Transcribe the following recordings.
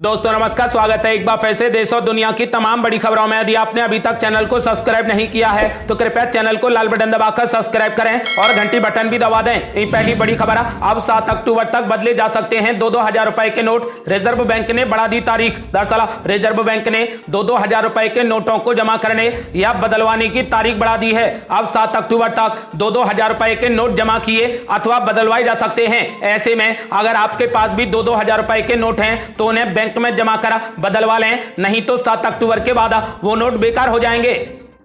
दोस्तों नमस्कार, स्वागत है एक बार फिर से देश और दुनिया की तमाम बड़ी खबरों में। यदि आपने अभी तक चैनल को सब्सक्राइब नहीं किया है तो कृपया चैनल को लाल बटन दबाकर सब्सक्राइब करें और घंटी बटन भी दबा दें। ये पहली बड़ी खबर है, अब 7 अक्टूबर तक बदले जा सकते हैं 2-2 हजार रुपए के नोट। रिजर्व बैंक ने बढ़ा दी तारीख। दरअसल रिजर्व बैंक ने 2-2 हजार रुपए के नोटों को जमा करने या बदलवाने की तारीख बढ़ा दी है। अब 7 अक्टूबर तक 2-2 हजार रुपए के नोट जमा किए अथवा बदलवाए जा सकते हैं। ऐसे में अगर आपके पास भी 2-2 हजार रुपए के नोट हैं तो उन्हें बैंक में जमा कर बदलवा लें, नहीं तो 7 अक्टूबर के बाद वो नोट बेकार हो जाएंगे।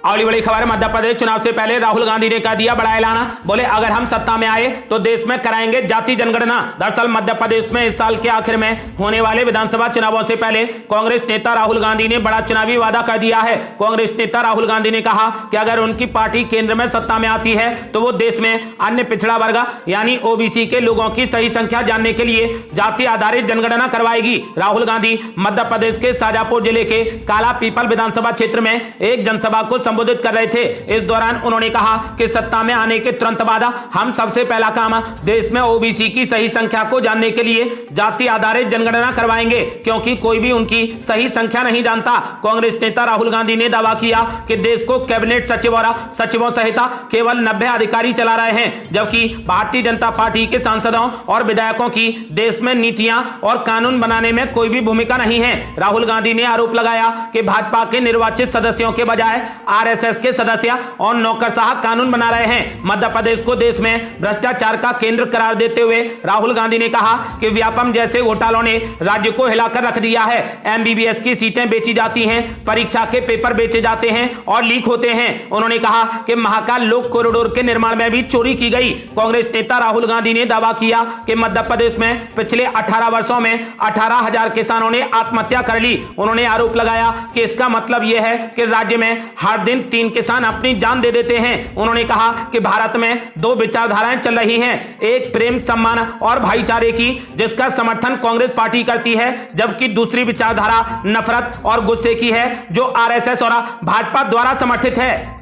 अगली बड़ी खबर, मध्य प्रदेश चुनाव से पहले राहुल गांधी ने कर दिया बड़ा ऐलान। बोले अगर हम सत्ता में आए तो देश में कराएंगे जाति जनगणना। दरअसल मध्य प्रदेश में इस साल के आखिर में होने वाले विधानसभा चुनावों से पहले कांग्रेस नेता राहुल गांधी ने बड़ा चुनावी वादा कर दिया है। कांग्रेस नेता राहुल गांधी ने कहा कि अगर उनकी पार्टी केंद्र में सत्ता में आती है तो वो देश में अन्य पिछड़ा वर्ग यानी ओबीसी के लोगों की सही संख्या जानने के लिए जाति आधारित जनगणना करवाएगी। राहुल गांधी मध्य प्रदेश के शाजापुर जिले के काला पीपल विधानसभा क्षेत्र में एक जनसभा को संबोधित कर रहे थे। इस दौरान उन्होंने कहा कि सत्ता में आने के तुरंत बाद हम सबसे पहला काम देश में ओबीसी की सही संख्या को जानने के लिए जाति आधारित जनगणना करवाएंगे, क्योंकि कोई भी उनकी सही संख्या नहीं जानता। कांग्रेस नेता राहुल गांधी ने दावा किया कि देश को कैबिनेट सचिव और सचिवों सहित केवल 90 अधिकारी चला रहे हैं, जबकि भारतीय जनता पार्टी के सांसदों और विधायकों की देश में नीतियां और कानून बनाने में कोई भी भूमिका नहीं है। राहुल गांधी ने आरोप लगाया कि भाजपा के निर्वाचित सदस्यों के बजाय आरएसएस के सदस्य और नौकरशाह कानून बना रहे हैं। मध्य प्रदेश को देश में भ्रष्टाचार का केंद्र करार देते हुए राहुल गांधी ने कहा कि व्यापम जैसे घोटालों ने राज्य को हिलाकर रख दिया है। एमबीबीएस की सीटें बेची जाती हैं, परीक्षा के पेपर बेचे जाते हैं और लीक होते हैं। उन्होंने कहा कि महाकाल लोक कॉरिडोर के निर्माण में भी चोरी की गई। कांग्रेस नेता राहुल गांधी ने दावा किया कि मध्य प्रदेश में पिछले 18 वर्षों में 18,000 किसानों ने आत्महत्या कर ली। उन्होंने आरोप लगाया कि इसका मतलब यह है कि राज्य में हर दिन 3 किसान अपनी जान दे देते हैं। उन्होंने कहा कि भारत में 2 विचारधाराएं चल रही हैं, एक प्रेम सम्मान और भाईचारे की जिसका समर्थन कांग्रेस पार्टी करती है, जबकि दूसरी विचारधारा नफरत और गुस्से की है जो आरएसएस और भाजपा द्वारा समर्थित है।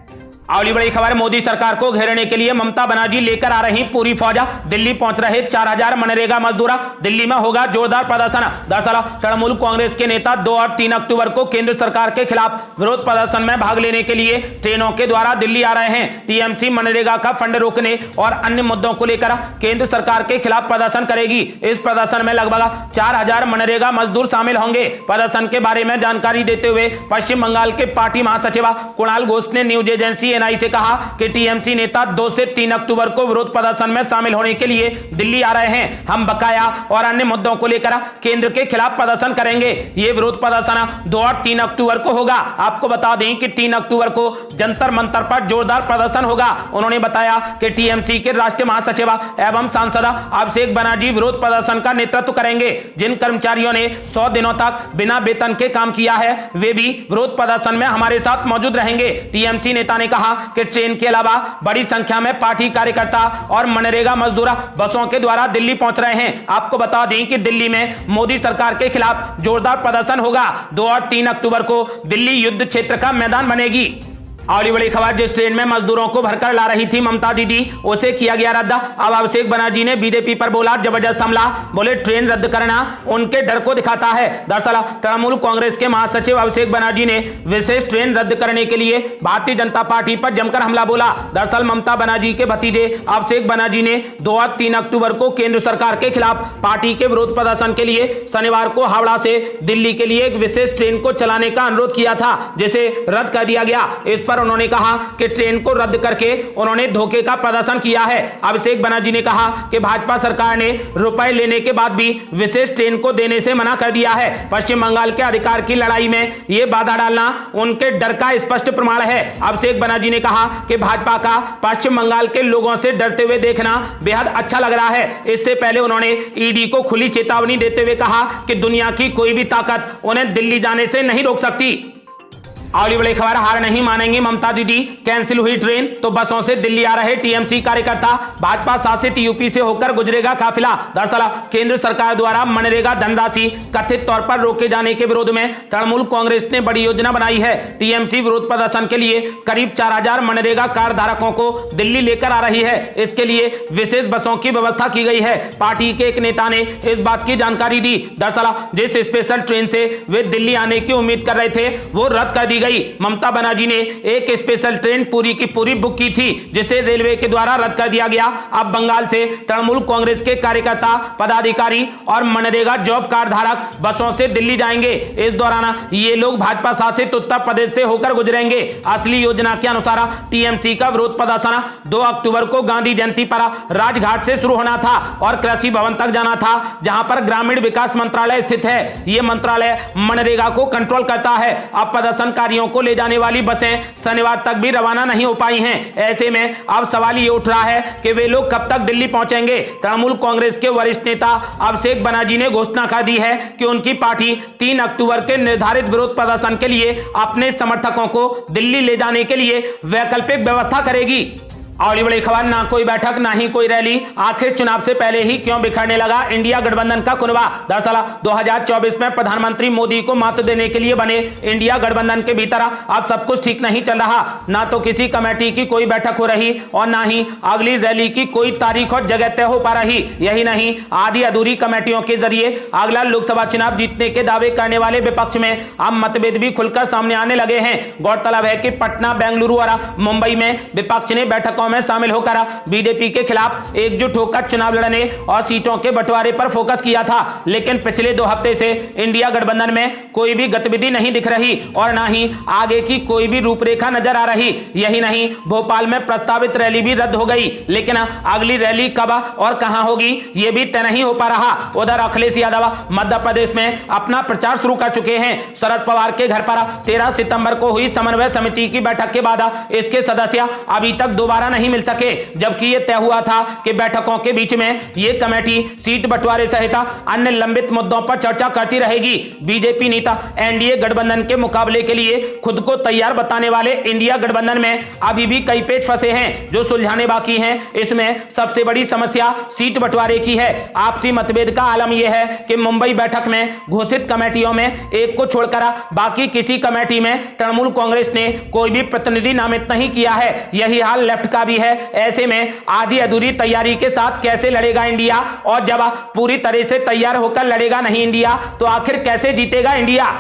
अगली बड़ी खबर, मोदी सरकार को घेरने के लिए ममता बनर्जी लेकर आ रही पूरी फौज। दिल्ली पहुंच रहे 4,000 मनरेगा मजदूर। दिल्ली में होगा जोरदार प्रदर्शन। दरअसल तृणमूल कांग्रेस के नेता 2 और 3 अक्टूबर को केंद्र सरकार के खिलाफ विरोध प्रदर्शन में भाग लेने के लिए ट्रेनों के द्वारा दिल्ली आ रहे हैं। टीएमसी मनरेगा का फंड रोकने और अन्य मुद्दों को लेकर केंद्र सरकार के खिलाफ प्रदर्शन करेगी। इस प्रदर्शन में लगभग 4,000 मनरेगा मजदूर शामिल होंगे। प्रदर्शन के बारे में जानकारी देते हुए पश्चिम बंगाल के पार्टी महासचिव कुणाल घोष ने न्यूज एजेंसी एनआई से कहा कि टीएमसी नेता 2 से 3 अक्टूबर को विरोध प्रदर्शन में शामिल होने के लिए दिल्ली आ रहे हैं। हम बकाया और अन्य मुद्दों को लेकर केंद्र के खिलाफ प्रदर्शन करेंगे। ये विरोध प्रदर्शन 2 और 3 अक्टूबर को होगा। आपको बता दें कि 3 अक्टूबर को जंतर मंतर पर जोरदार प्रदर्शन होगा। उन्होंने बताया कि टीएमसी के राष्ट्रीय महासचिव एवं सांसद अभिषेक बनर्जी विरोध प्रदर्शन का नेतृत्व करेंगे। जिन कर्मचारियों ने 100 दिनों तक बिना वेतन के काम किया है वे भी विरोध प्रदर्शन में हमारे साथ मौजूद रहेंगे। टीएमसी नेता ने कहा कि ट्रेन के अलावा बड़ी संख्या में पार्टी कार्यकर्ता और मनरेगा मजदूर बसों के द्वारा दिल्ली पहुंच रहे हैं। आपको बता दें कि दिल्ली में मोदी सरकार के खिलाफ जोरदार प्रदर्शन होगा। 2 और 3 अक्टूबर को दिल्ली युद्ध क्षेत्र का मैदान बनेगी। अगली बड़ी खबर, जिस ट्रेन में मजदूरों को भरकर ला रही थी ममता दीदी उसे किया गया रद्द। अब अभिषेक बनर्जी ने बीजेपी पर बोला जबरदस्त हमला। बोले ट्रेन रद्द करना उनके डर को दिखाता है। दरअसल तृणमूल कांग्रेस के महासचिव अभिषेक बनर्जी ने विशेष ट्रेन रद्द करने के लिए भारतीय जनता पार्टी पर जमकर हमला बोला। दरअसल ममता बनर्जी के भतीजे अभिषेक बनर्जी ने 2 और 3 अक्टूबर को केंद्र सरकार के खिलाफ पार्टी के विरोध प्रदर्शन के लिए शनिवार को हावड़ा से दिल्ली के लिए एक विशेष ट्रेन को चलाने का अनुरोध किया था, जिसे रद्द कर दिया गया। इस पर उन्होंने कहा कि ट्रेन को रद्द करके उन्होंने धोखे का प्रदर्शन किया है। अभिषेक बनर्जी ने कहा कि भाजपा सरकार ने रुपए लेने के बाद भी विशेष ट्रेन को देने से मना कर दिया है। पश्चिम बंगाल के अधिकार की लड़ाई में यह बाधा डालना उनके डर का स्पष्ट प्रमाण है। अभिषेक बनर्जी ने कहा कि भाजपा का पश्चिम बंगाल के लोगों से डरते हुए देखना बेहद अच्छा लग रहा है। इससे पहले उन्होंने ईडी को खुली चेतावनी देते हुए कहा कि दुनिया की कोई भी ताकत उन्हें दिल्ली जाने से नहीं रोक सकती। अगली बड़ी खबर, हार नहीं मानेंगी ममता दीदी, कैंसिल हुई ट्रेन तो बसों से दिल्ली आ रहे टीएमसी कार्यकर्ता, भाजपा शासित यूपी से होकर गुजरेगा काफिला। दरअसल केंद्र सरकार द्वारा मनरेगा धनराशि कथित तौर पर रोके जाने के विरोध में तृणमूल कांग्रेस ने बड़ी योजना बनाई है। टीएमसी विरोध प्रदर्शन के लिए करीब 4000 मनरेगा कार्ड धारकों को दिल्ली लेकर आ रही है। इसके लिए विशेष बसों की व्यवस्था की गई है। पार्टी के एक नेता ने इस बात की जानकारी दी। दरअसल जिस स्पेशल ट्रेन से वे दिल्ली आने की उम्मीद कर रहे थे वो रद्द कर दी गई। ममता बनर्जी ने एक स्पेशल ट्रेन पूरी की पूरी बुक की थी जिसे रेलवे के द्वारा रद्द कर दिया गया। अब बंगाल से तृणमूल कांग्रेस के कार्यकर्ता, पदाधिकारी और मनरेगा जॉब कार्ड धारक बसों से दिल्ली जाएंगे। इस दौरान ये लोग भाजपा शासित उत्तर प्रदेश से होकर गुजरेंगे। असली योजना के अनुसार टीएमसी का विरोध प्रदर्शन 2 अक्टूबर को गांधी जयंती पर राजघाट से शुरू होना था और कृषि भवन तक जाना था, जहां पर ग्रामीण विकास मंत्रालय स्थित है। यह मंत्रालय मनरेगा को कंट्रोल करता है। अब प्रदर्शनकारियों को ले जाने वाली बसें शनिवार तक भी रवाना नहीं हो पाई हैं। ऐसे में अब सवाल ये उठ रहा है कि वे लोग कब तक दिल्ली पहुंचेंगे। तृणमूल कांग्रेस के वरिष्ठ नेता अभिषेक बनर्जी ने घोषणा कर दी है कि उनकी पार्टी 3 अक्टूबर के निर्धारित विरोध प्रदर्शन के लिए अपने समर्थकों को दिल्ली ले जाने के लिए वैकल्पिक व्यवस्था करेगी। अगली बड़ी खबर, ना कोई बैठक ना ही कोई रैली, आखिर चुनाव से पहले ही क्यों बिखरने लगा इंडिया गठबंधन का कुनबा। दरअसल 2024 में प्रधानमंत्री मोदी को मात देने के लिए बने इंडिया गठबंधन के भीतर अब सब कुछ ठीक नहीं चल रहा। ना तो किसी कमेटी की कोई बैठक हो रही और ना ही अगली रैली की कोई तारीख और जगह तय हो पा रही। यही नहीं, आधी अधूरी कमेटियों के जरिए अगला लोकसभा चुनाव जीतने के दावे करने वाले विपक्ष में अब मतभेद भी खुलकर सामने आने लगे हैं। गौरतलब है कि पटना, बेंगलुरु और मुंबई में विपक्ष ने बैठकों में शामिल होकर बीजेपी के खिलाफ एकजुट होकर चुनाव लड़ने और सीटों के बंटवारे पर फोकस किया था। लेकिन पिछले 2 हफ्ते से इंडिया गठबंधन में कोई भी गतिविधि नहीं दिख रही और ना ही आगे की कोई भी रूपरेखा नजर आ रही। यही नहीं, भोपाल में प्रस्तावित रैली भी रद्द हो गई। लेकिन अगली रैली कब और कहां होगी यह भी तय नहीं हो पा रहा। उधर अखिलेश यादव मध्य प्रदेश में अपना प्रचार शुरू कर चुके हैं। शरद पवार के घर पर 13 सितंबर को हुई समन्वय समिति की बैठक के बाद इसके सदस्य अभी तक दोबारा नहीं मिल सके, जबकि यह तय हुआ था कि बैठकों के बीच में यह कमेटी सीट बंटवारे सहित अन्य लंबित मुद्दों पर चर्चा करती रहेगी। बीजेपी नेता एनडीए गठबंधन के मुकाबले के लिए खुद को तैयार बताने वाले इंडिया गठबंधन में अभी भी कई पेच फंसे हैं जो सुलझाने बाकी हैं। इसमें सबसे बड़ी समस्या सीट बंटवारे की है। आपसी मतभेद का आलम यह है कि मुंबई बैठक में घोषित कमेटियों में एक को छोड़कर बाकी किसी कमेटी में तृणमूल कांग्रेस ने कोई भी प्रतिनिधि नामित नहीं किया है। यही हाल लेफ्ट का भी है। ऐसे में आधी अधूरी तैयारी के साथ कैसे लड़ेगा इंडिया, और जब पूरी तरह से तैयार होकर लड़ेगा नहीं इंडिया तो आखिर कैसे जीतेगा इंडिया।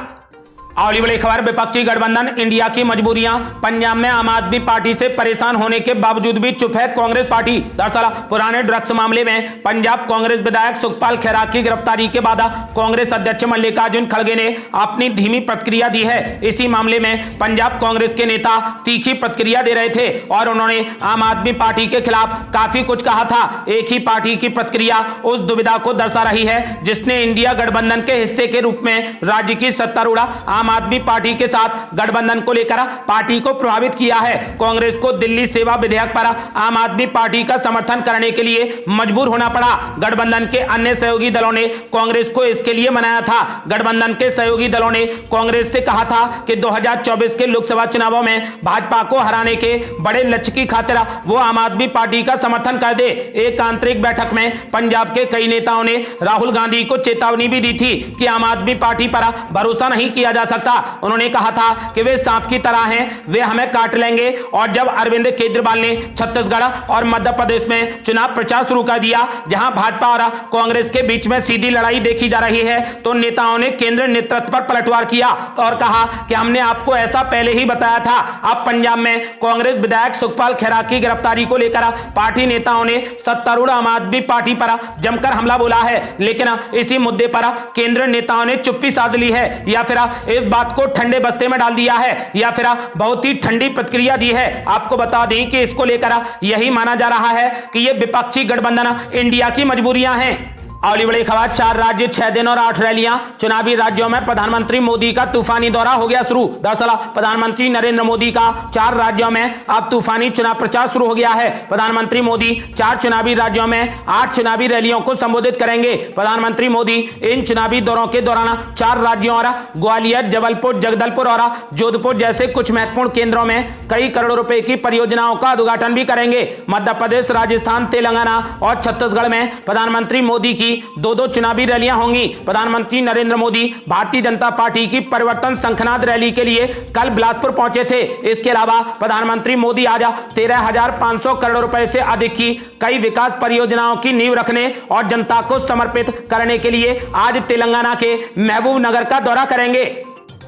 अगली बड़ी खबर, विपक्षी गठबंधन इंडिया की मजबूरियां, पंजाब में आम आदमी पार्टी से परेशान होने के बावजूद भी चुप है कांग्रेस पार्टी। दरअसल पुराने ड्रग्स मामले में पंजाब कांग्रेस विधायक सुखपाल खैरा की गिरफ्तारी के बाद कांग्रेस अध्यक्ष मल्लिकार्जुन खड़गे ने अपनी धीमी प्रतिक्रिया दी है। इसी मामले में पंजाब कांग्रेस के नेता तीखी प्रतिक्रिया दे रहे थे और उन्होंने आम आदमी पार्टी के खिलाफ काफी कुछ कहा था। एक ही पार्टी की प्रतिक्रिया उस दुविधा को दर्शा रही है जिसने इंडिया गठबंधन के हिस्से के रूप में राज्य की सत्तारूढ़ आम आदमी पार्टी के साथ गठबंधन को लेकर पार्टी को प्रभावित किया है। कांग्रेस को दिल्ली सेवा विधेयक पर आम आदमी पार्टी का समर्थन करने के लिए मजबूर होना पड़ा। गठबंधन के अन्य सहयोगी दलों ने कांग्रेस को इसके लिए मनाया था। गठबंधन के सहयोगी दलों ने कांग्रेस से कहा था कि 2024 के लोकसभा चुनावों में भाजपा को हराने के बड़े लक्ष्य की खातिर वो आम आदमी पार्टी का समर्थन कर दे। एक आंतरिक बैठक में पंजाब के कई नेताओं ने राहुल गांधी को चेतावनी भी दी थी कि आम आदमी पार्टी पर भरोसा नहीं किया जा सकता। उन्होंने कहा था कि वे सांप की तरह हैं, वे हमें काट लेंगे। और जब अरविंद केजरीवाल ने छत्तीसगढ़ और मध्य प्रदेश में चुनाव प्रचार शुरू कर दिया जहां भाजपा और कांग्रेस के बीच में सीधी लड़ाई देखी जा रही है, तो नेताओं ने केंद्र नेतृत्व पर पलटवार किया और कहा कि हमने आपको ऐसा पहले ही बताया था। अब पंजाब में कांग्रेस विधायक सुखपाल खैरा की गिरफ्तारी को लेकर पार्टी नेताओं ने सत्तारूढ़ आम आदमी पार्टी पर जमकर हमला बोला है। लेकिन इसी मुद्दे पर केंद्र नेताओं ने चुप्पी साध ली है या फिर इस बात को ठंडे बस्ते में डाल दिया है या फिर बहुत ही ठंडी प्रतिक्रिया दी है। आपको बता दें कि इसको लेकर यही माना जा रहा है कि ये विपक्षी गठबंधन इंडिया की मजबूरियां हैं। अगली बड़ी खबर, 4 राज्य 6 दिन और 8 रैलियां, चुनावी राज्यों में प्रधानमंत्री मोदी का तूफानी दौरा हो गया शुरू। दरअसल प्रधानमंत्री नरेंद्र मोदी का 4 राज्यों में अब तूफानी चुनाव प्रचार शुरू हो गया है। प्रधानमंत्री मोदी 4 चुनावी राज्यों में 8 चुनावी रैलियों को संबोधित करेंगे। प्रधानमंत्री मोदी इन चुनावी दौरों के दौरान 4 राज्यों और ग्वालियर, जबलपुर, जगदलपुर और जोधपुर जैसे कुछ महत्वपूर्ण केंद्रों में कई करोड़ रुपए की परियोजनाओं का उद्घाटन भी करेंगे। मध्य प्रदेश, राजस्थान, तेलंगाना और छत्तीसगढ़ में प्रधानमंत्री मोदी की 2-2 चुनावी रैलियां होंगी। प्रधानमंत्री नरेंद्र मोदी भारतीय जनता पार्टी की परिवर्तन शंखनाद रैली के लिए कल बिलासपुर पहुंचे थे। इसके अलावा प्रधानमंत्री मोदी आज 13,500 करोड़ रुपए से अधिक की कई विकास परियोजनाओं की नींव रखने और जनता को समर्पित करने के लिए आज तेलंगाना के महबूब नगर का दौरा करेंगे।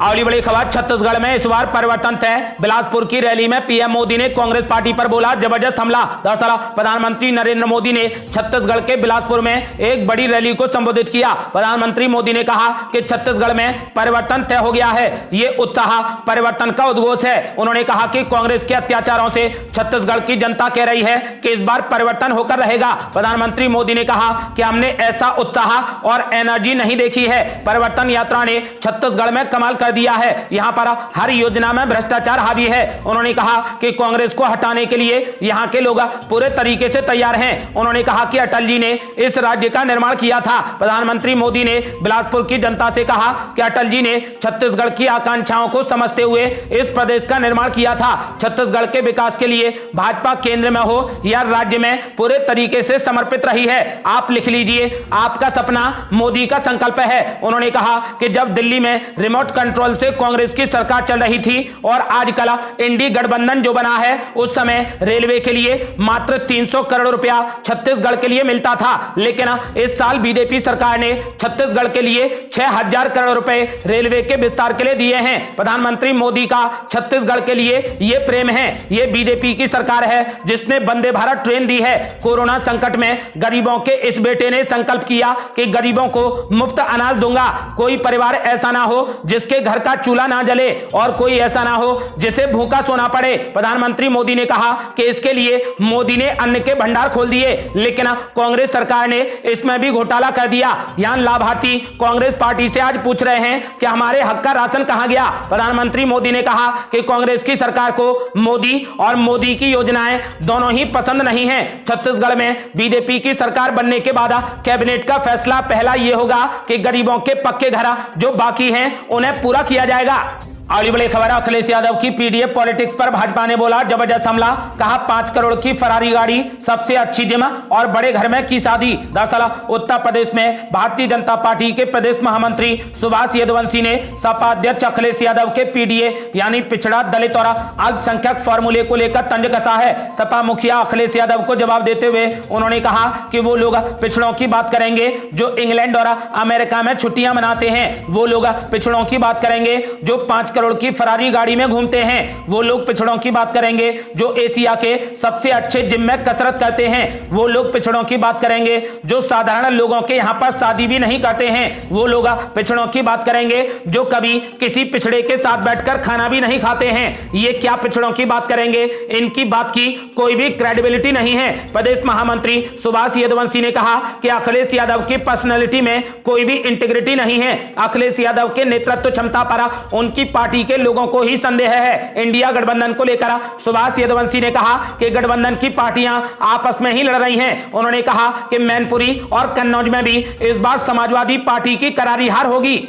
अगली बड़ी खबर, छत्तीसगढ़ में इस बार परिवर्तन तय। बिलासपुर की रैली में पीएम मोदी ने कांग्रेस पार्टी पर बोला जबरदस्त हमला। दरअसल प्रधानमंत्री नरेंद्र मोदी ने छत्तीसगढ़ के बिलासपुर में एक बड़ी रैली को संबोधित किया। प्रधानमंत्री मोदी ने कहा कि छत्तीसगढ़ में परिवर्तन तय हो गया है, ये उत्साह परिवर्तन का उद्घोष है। उन्होंने कहा कि कांग्रेस के अत्याचारों से छत्तीसगढ़ की जनता कह रही है कि इस बार परिवर्तन होकर रहेगा। प्रधानमंत्री मोदी ने कहा कि हमने ऐसा उत्साह और एनर्जी नहीं देखी है। परिवर्तन यात्रा ने छत्तीसगढ़ में कमाल कर दिया है। यहां पर हर योजना में भ्रष्टाचार हावी है। उन्होंने कहा कि कांग्रेस को हटाने के लिए यहां के लोग पूरे तरीके से तैयार हैं। उन्होंने कहा कि अटल जी ने इस राज्य का निर्माण किया था। प्रधानमंत्री मोदी ने बिलासपुर की जनता से कहा कि अटल जी ने छत्तीसगढ़ की आकांक्षाओं को समझते हुए इस प्रदेश का निर्माण किया था। छत्तीसगढ़ के विकास के लिए भाजपा केंद्र में हो या राज्य में पूरे तरीके से समर्पित रही है। आप लिख लीजिए, आपका सपना मोदी का संकल्प है। उन्होंने कहा कि जब दिल्ली में रिमोट कंट्रोल से कांग्रेस की सरकार चल रही थी और आजकल इंडी गठबंधन जो बना है, उस समय रेलवे के लिए मात्र 300 करोड़ रुपया छत्तीसगढ़ के लिए मिलता था। लेकिन इस साल बीजेपी सरकार ने छत्तीसगढ़ के लिए 6,000 करोड़ रुपए रेलवे के विस्तार के लिए दिए हैं। प्रधानमंत्री मोदी का छत्तीसगढ़ के लिए यह प्रेम है। यह बीजेपी की सरकार है जिसने वंदे भारत ट्रेन दी है। कोरोना संकट में गरीबों के इस बेटे ने संकल्प किया कि गरीबों को मुफ्त अनाज दूंगा। कोई परिवार ऐसा ना हो जिसके घर का चूल्हा ना जले और कोई ऐसा ना हो जिसे भूखा सोना पड़े। प्रधानमंत्री मोदी ने कहा कि इसके लिए मोदी ने अन्न के भंडार खोल दिए, लेकिन कांग्रेस सरकार ने इसमें भी घोटाला कर दिया। यहां लाभार्थी कांग्रेस पार्टी से आज पूछ रहे हैं कि हमारे हक का राशन कहां गया। प्रधानमंत्री मोदी ने कहा कि कांग्रेस की सरकार को मोदी और मोदी की योजनाएं दोनों ही पसंद नहीं है। छत्तीसगढ़ में बीजेपी की सरकार बनने के बाद कैबिनेट का फैसला पहला यह होगा कि गरीबों के पक्के घर जो बाकी हैं उन्हें पूरा किया जाएगा। अगली बड़ी खबर, अखिलेश यादव की पीडीएफ पॉलिटिक्स पर भाजपा ने बोला जबरदस्त हमला। कहा 5 करोड़ की फरारी गाड़ी, सबसे अच्छी जिम और बड़े घर में की शादी। दरअसल उत्तर प्रदेश में भारतीय जनता पार्टी के प्रदेश महामंत्री सुभाष यदुवंशी ने सपा अध्यक्ष अखिलेश यादव के पीडीए यानी पिछड़ा, दलित और अल्पसंख्यक फॉर्मूले को लेकर तंज कसा है। सपा मुखिया अखिलेश यादव को जवाब देते हुए उन्होंने कहा कि वो लोग पिछड़ों की बात करेंगे जो इंग्लैंड और अमेरिका में छुट्टियां मनाते हैं। वो लोग पिछड़ों की बात करेंगे जो 5 करोड़ की फरारी गाड़ी में घूमते हैं। वो लोग पिछड़ों की बात करेंगे जो एशिया के सबसे अच्छे जिम में कसरत करते हैं। वो लोग पिछड़ों की बात करेंगे जो साधारण लोगों के यहां पर शादी भी नहीं करते हैं। वो लोग पिछड़ों की बात करेंगे जो कभी किसी पिछड़े के साथ बैठकर खाना भी नहीं खाते हैं। ये क्या पिछड़ों की बात करेंगे? इनकी बात की कोई भी क्रेडिबिलिटी नहीं है। प्रदेश महामंत्री सुभाष यदुवंशी ने कहा कि अखिलेश यादव की पर्सनैलिटी में कोई भी इंटीग्रिटी नहीं है। अखिलेश यादव के नेतृत्व क्षमता पर उनकी पार्टी के लोगों को ही संदेह है। इंडिया गठबंधन को लेकर सुभाष यदुवंशी ने कहा कि गठबंधन की पार्टियां आपस में ही लड़ रही हैं। उन्होंने कहा कि मैनपुरी और कन्नौज में भी इस बार समाजवादी पार्टी की करारी हार होगी।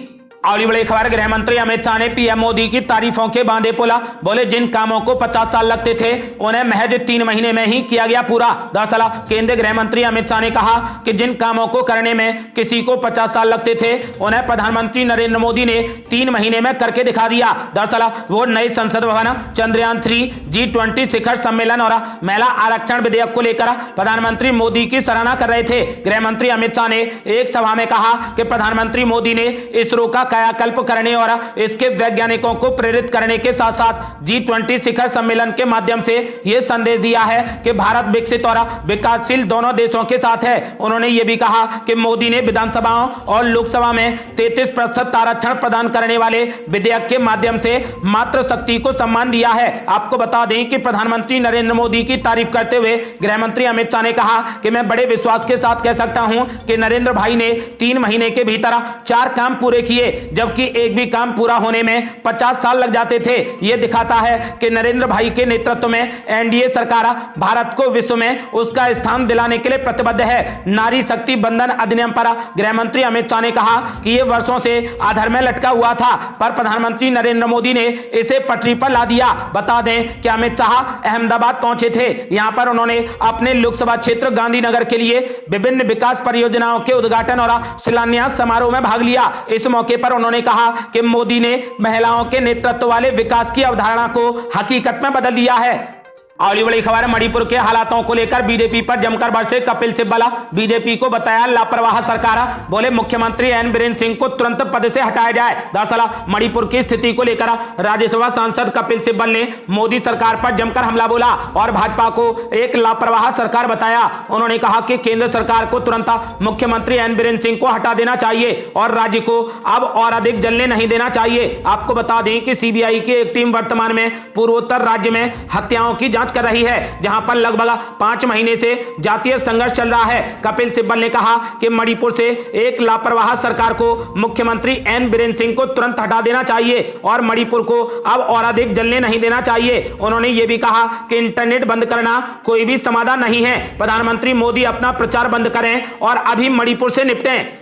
अगली बड़ी खबर, गृह मंत्री अमित शाह ने पीएम मोदी की तारीफों के बांधे पुला। बोले जिन कामों को 50 साल लगते थे उन्हें महज 3 महीने में ही किया गया पूरा। दरअसल केंद्रीय गृह मंत्री अमित शाह ने कहा कि जिन कामों को करने में किसी को 50 साल लगते थे उन्हें प्रधानमंत्री नरेंद्र मोदी ने 3 महीने में करके दिखा दिया। दरअसल वो नए संसद भवन, चंद्रयान 3, G20 शिखर सम्मेलन और महिला आरक्षण विधेयक को लेकर प्रधानमंत्री मोदी की सराहना कर रहे थे। गृह मंत्री अमित शाह ने एक सभा में कहा कि प्रधानमंत्री मोदी ने इसरो का कायाकल्प करने और इसके वैज्ञानिकों को प्रेरित करने के साथ साथ G20 शिखर सम्मेलन के माध्यम से यह संदेश दिया है कि भारत विकसित और विकासशील दोनों देशों के साथ है। उन्होंने यह भी कहा कि मोदी ने विधानसभाओं और लोकसभा में 33% आरक्षण प्रदान करने वाले विधेयक के माध्यम से मातृशक्ति को सम्मान दिया है। आपको बता दें कि प्रधानमंत्री नरेंद्र मोदी की तारीफ करते हुए गृह मंत्री अमित शाह ने कहा कि मैं बड़े विश्वास के साथ कह सकता हूं कि नरेंद्र भाई ने 3 महीने के भीतर 4 काम पूरे किए, जबकि एक भी काम पूरा होने में 50 साल लग जाते थे। यह दिखाता है कि नरेंद्र भाई के नेतृत्व में एनडीए सरकार भारत को विश्व में उसका स्थान दिलाने के लिए प्रतिबद्ध है। नारी शक्ति बंधन अधिनियम पर गृह मंत्री अमित शाह ने कहा कि यह वर्षों से आधार में लटका हुआ था, पर प्रधानमंत्री नरेंद्र मोदी ने इसे पटरी पर ला दिया। बता दें कि अमित शाह अहमदाबाद पहुंचे थे। यहां पर उन्होंने अपने लोकसभा क्षेत्र गांधीनगर के लिए विभिन्न विकास परियोजनाओं के उद्घाटन और शिलान्यास समारोह में भाग लिया। इस मौके पर उन्होंने कहा कि मोदी ने महिलाओं के नेतृत्व वाले विकास की अवधारणा को हकीकत में बदल दिया है। अगली बड़ी खबर, मणिपुर के हालातों को लेकर बीजेपी पर जमकर बरसे कपिल सिब्बल। बीजेपी को बताया लापरवाह सरकार, बोले मुख्यमंत्री एन बीरेन सिंह को तुरंत पद से हटाया जाए। दरअसल मणिपुर की स्थिति को लेकर राज्यसभा सांसद कपिल सिब्बल ने मोदी सरकार पर जमकर हमला बोला और भाजपा को एक लापरवाह सरकार बताया। उन्होंने कहा कि केंद्र सरकार को तुरंत मुख्यमंत्री एन बीरेन सिंह को हटा देना चाहिए और राज्य को अब और अधिक जलने नहीं देना चाहिए। आपको बता दें कि सीबीआई की एक टीम वर्तमान में पूर्वोत्तर राज्य में हत्याओं की जांच कर रही है, जहां पर लगभग 5 महीने से जातीय संघर्ष चल रहा है। कपिल सिब्बल ने कहा कि मणिपुर से एक लापरवाह सरकार को मुख्यमंत्री एन बीरेन सिंह को तुरंत हटा देना चाहिए और मणिपुर को अब और अधिक जलने नहीं देना चाहिए। उन्होंने यह भी कहा कि इंटरनेट बंद करना कोई भी समाधान नहीं है। प्रधानमंत्री मोदी अपना प्रचार बंद करें और अभी मणिपुर से निपटें।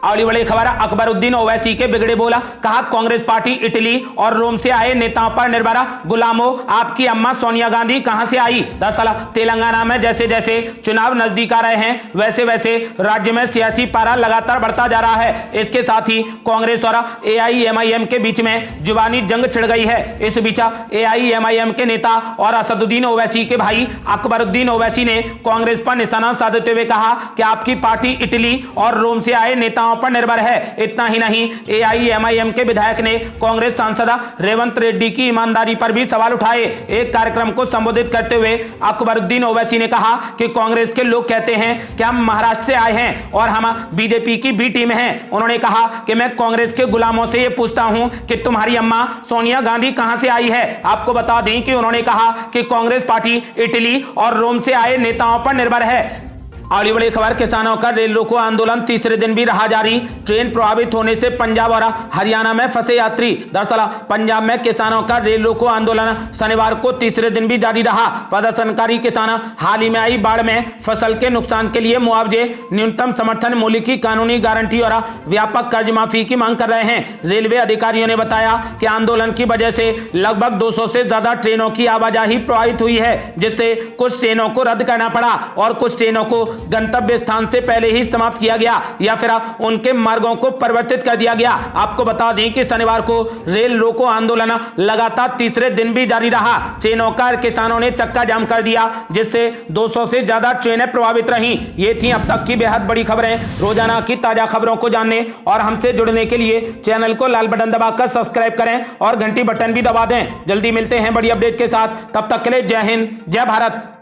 अगली बड़ी खबर, अकबरुद्दीन ओवैसी के बिगड़े बोला, कहा कांग्रेस पार्टी इटली और रोम से आए नेताओं पर निर्भर। गुलामों, आपकी अम्मा सोनिया गांधी कहां से आई? दरअसल तेलंगाना में जैसे जैसे चुनाव नजदीक आ रहे हैं वैसे वैसे राज्य में सियासी पारा लगातार बढ़ता जा रहा है। इसके साथ ही कांग्रेस और एआईएमआईएम के बीच में जुबानी जंग छिड़ गई है। इस बीच एआईएमआईएम के नेता और असदुद्दीन ओवैसी के भाई अकबरुद्दीन ओवैसी ने कांग्रेस पर निशाना साधते हुए कहा कि आपकी पार्टी इटली और रोम से आए नेताओं पर निर्भर है। इतना ही नहीं, एआईएमआईएम के विधायक ने कांग्रेस सांसद रेवंत रेड्डी की ईमानदारी पर भी सवाल उठाए। एक कार्यक्रम को संबोधित करते हुए अकबरुद्दीन ओवैसी ने कहा कि कांग्रेस के लोग कहते हैं कि हम महाराष्ट्र से आए हैं और हम बीजेपी की बी टीम हैं। उन्होंने कहा कि मैं कांग्रेस के गुलामों से यह पूछता हूं कि तुम्हारी अम्मा सोनिया गांधी कहां से आई है। आपको बता दें कि उन्होंने कहा कि कांग्रेस पार्टी इटली और रोम से आए नेताओं पर निर्भर है। अगली बड़ी खबर, किसानों का रेल रोको आंदोलन तीसरे दिन भी रहा जारी। ट्रेन प्रभावित होने से पंजाब और हरियाणा में फंसे यात्री। दरअसल पंजाब में किसानों का रेल रोको आंदोलन शनिवार को तीसरे दिन भी जारी रहा। प्रदर्शनकारी किसान हाल ही में आई बाढ़ में फसल के नुकसान के लिए मुआवजे, न्यूनतम समर्थन मूल्य की कानूनी गारंटी और व्यापक कर्ज माफी की मांग कर रहे हैं। रेलवे अधिकारियों ने बताया कि आंदोलन की वजह से लगभग 200 से ज्यादा ट्रेनों की आवाजाही प्रभावित हुई है, जिससे कुछ ट्रेनों को रद्द करना पड़ा और कुछ ट्रेनों को गंतव्य स्थान से पहले ही समाप्त किया गया या फिर उनके मार्गों को परिवर्तित कर दिया गया। आपको बता दें कि शनिवार को रेल रोको आंदोलन लगातार तीसरे दिन भी जारी रहा। ट्रेनों का किसानों ने चक्का जाम कर दिया, जिससे 200 से ज्यादा ट्रेनें प्रभावित रहीं। ये थी अब तक की बेहद बड़ी खबरें। रोजाना की ताजा खबरों को जानने और हमसे जुड़ने के लिए चैनल को लाल बटन दबाकर सब्सक्राइब करें और घंटी बटन भी दबा दें। जल्दी मिलते हैं बड़ी अपडेट के साथ, तब तक के लिए जय हिंद, जय भारत।